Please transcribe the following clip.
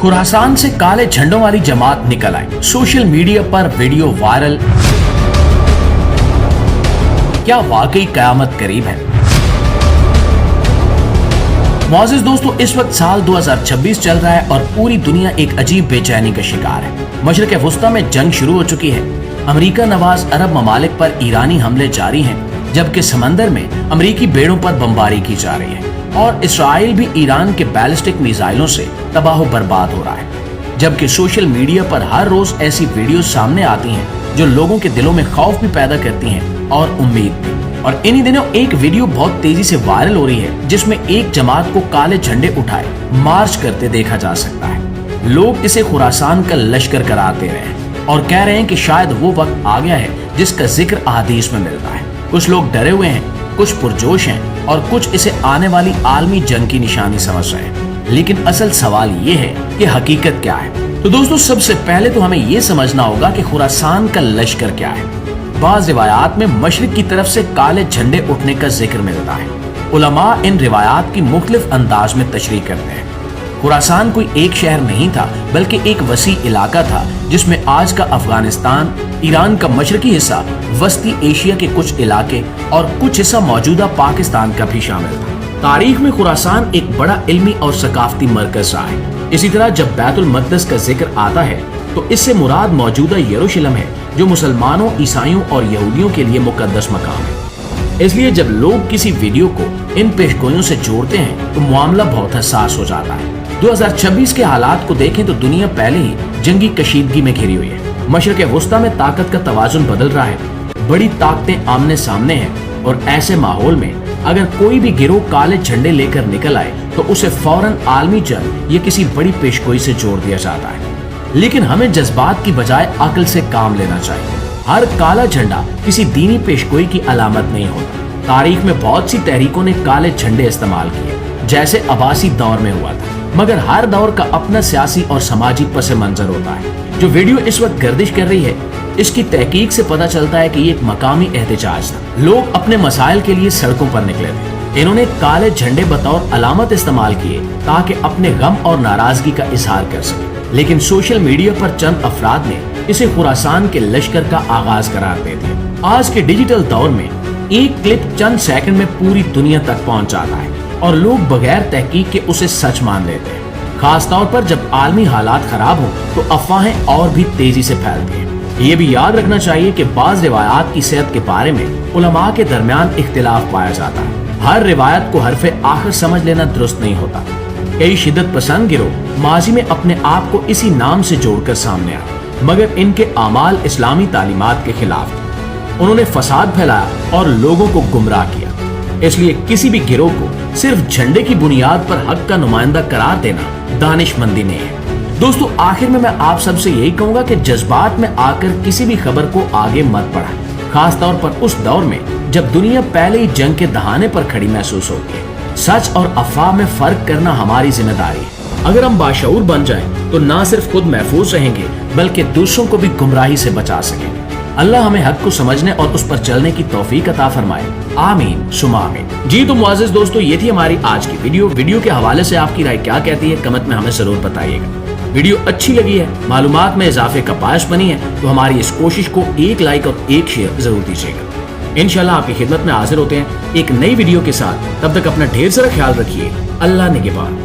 खुरासान से काले झंडों वाली जमात निकल आई, सोशल मीडिया पर वीडियो वायरल। क्या वाकई कयामत करीब है? मौजूद दोस्तों, इस वक्त साल 2026 चल रहा है और पूरी दुनिया एक अजीब बेचैनी का शिकार है। मशरिक वस्ता में जंग शुरू हो चुकी है। अमेरिका नवाज अरब ममालिक पर ईरानी हमले जारी हैं, जबकि समंदर में अमेरिकी बेड़ों पर बमबारी की जा रही है और इसराइल भी ईरान के बैलिस्टिक मिसाइलों से तबाह बर्बाद हो रहा है। जबकि सोशल मीडिया पर हर रोज ऐसी वीडियो सामने आती हैं जो लोगों के दिलों में खौफ भी पैदा करती हैं और उम्मीद भी। और इन्हीं दिनों एक वीडियो बहुत तेजी से वायरल हो रही है, जिसमें एक जमात को काले झंडे उठाए मार्च करते देखा जा सकता है। लोग इसे खुरासान का लश्कर करार दे रहे हैं और कह रहे हैं कि शायद वो वक्त आ गया है जिसका जिक्र अहादीस में मिलता है। कुछ लोग डरे हुए हैं, कुछ पुरजोश हैं और कुछ इसे आने वाली आलमी जंग की निशानी समझ रहे हैं। लेकिन असल सवाल ये है कि हकीकत क्या है। तो दोस्तों, सबसे पहले तो हमें ये समझना होगा कि खुरासान का लश्कर क्या है। बाज़ रिवायात में मशरिक की तरफ से काले झंडे उठने का जिक्र मिलता है। उलमा इन रिवायात की मुख्तलिफ अंदाज में तशरीह करते हैं। खुरासान कोई एक शहर नहीं था, बल्कि एक वसी इलाका था जिसमें आज का अफगानिस्तान, ईरान का मशरकी हिस्सा, वस्ती एशिया के कुछ इलाके और कुछ हिस्सा मौजूदा पाकिस्तान का भी शामिल था। तारीख में खुरासान एक बड़ा इल्मी और सकाफती मरकज रहा है। इसी तरह जब बैतुल मक़दस का जिक्र आता है तो इससे मुराद मौजूदा यरूशलेम है, जो मुसलमानों, ईसाइयों और यहूदियों के लिए मुकद्दस मकाम है। इसलिए जब लोग किसी वीडियो को इन पेशगोइयों से जोड़ते हैं तो मामला बहुत हसास हो जाता है। 2026 के हालात को देखें तो दुनिया पहले ही जंगी कशीदगी में घिरी हुई है। मशरिक वस्ता में ताकत का तवाजुन बदल रहा है, बड़ी ताकतें आमने सामने हैं और ऐसे माहौल में अगर कोई भी गिरोह काले झंडे लेकर निकल आए तो उसे फौरन आलमी जंग या किसी बड़ी पेशगोई से जोड़ दिया जाता है। लेकिन हमें जज्बात की बजाय अक्ल से काम लेना चाहिए। हर काला झंडा किसी दीनी पेशगोई की अलामत नहीं होता। तारीख में बहुत सी तहरीकों ने काले झंडे इस्तेमाल किए, जैसे अब्बासी दौर में हुआ था, मगर हर दौर का अपना सियासी और समाजी पस मंजर होता है। जो वीडियो इस वक्त गर्दिश कर रही है, इसकी तहकीक से पता चलता है कि ये एक मकामी एहतजाज था। लोग अपने मसाइल के लिए सड़कों पर निकले थे। इन्होंने काले झंडे बतौर अलामत इस्तेमाल किए ताकि अपने गम और नाराजगी का इजहार कर सके। लेकिन सोशल मीडिया पर चंद अफराद ने इसे खुरासान के लश्कर का आगाज करार दे दिया। आज के डिजिटल दौर में एक क्लिप चंद सेकंड में पूरी दुनिया तक पहुंच जाता है और लोग बगैर तहकीक के उसे सच मान लेते हैं। खास तौर पर जब आलमी हालात खराब हो तो अफवाहें और भी तेजी से फैलती हैं। ये भी याद रखना चाहिए कि बाज़ रिवायात की सेहत के बारे में उलमा के दरमियान इख्तिलाफ पाया जाता है। हर रिवायत को हरफे आखिर समझ लेना दुरुस्त नहीं होता। कई शिद्दत पसंद गिरोह माजी में अपने आप को इसी नाम से जोड़कर सामने आए, मगर इनके आमाल इस्लामी तालीमात के खिलाफ थे। उन्होंने फसाद फैलाया और लोगों को गुमराह किया। इसलिए किसी भी गिरोह को सिर्फ झंडे की बुनियाद पर हक का नुमाइंदा करार देना दानिशमंदी नहीं है। दोस्तों, आखिर में मैं आप सबसे यही कहूंगा कि जज्बात में आकर किसी भी खबर को आगे मत बढ़ाएं, खास तौर पर उस दौर में जब दुनिया पहले ही जंग के दहाने पर खड़ी महसूस होती है। सच और अफवाह में फर्क करना हमारी जिम्मेदारी है। अगर हम बाशऊर बन जाएं तो ना सिर्फ खुद महफूज रहेंगे बल्कि दूसरों को भी गुमराही से बचा सकेंगे। अल्लाह हमें हक को समझने और उस पर चलने की तौफीक अता फरमाए। आमीन सुमा आमीन। जी तो मुअज़्ज़िज़ दोस्तों, ये थी हमारी आज की वीडियो के हवाले से आपकी राय क्या कहती है, कमेंट में हमें जरूर बताइएगा। वीडियो अच्छी लगी है, मालूमात में इजाफे का बायस बनी है, तो हमारी इस कोशिश को एक लाइक और एक शेयर जरूर दीजिएगा। इंशाल्लाह आपकी खिदमत में हाजिर होते हैं एक नई वीडियो के साथ। तब तक अपना ढेर सारा ख्याल रखिए। अल्लाह निगहबान।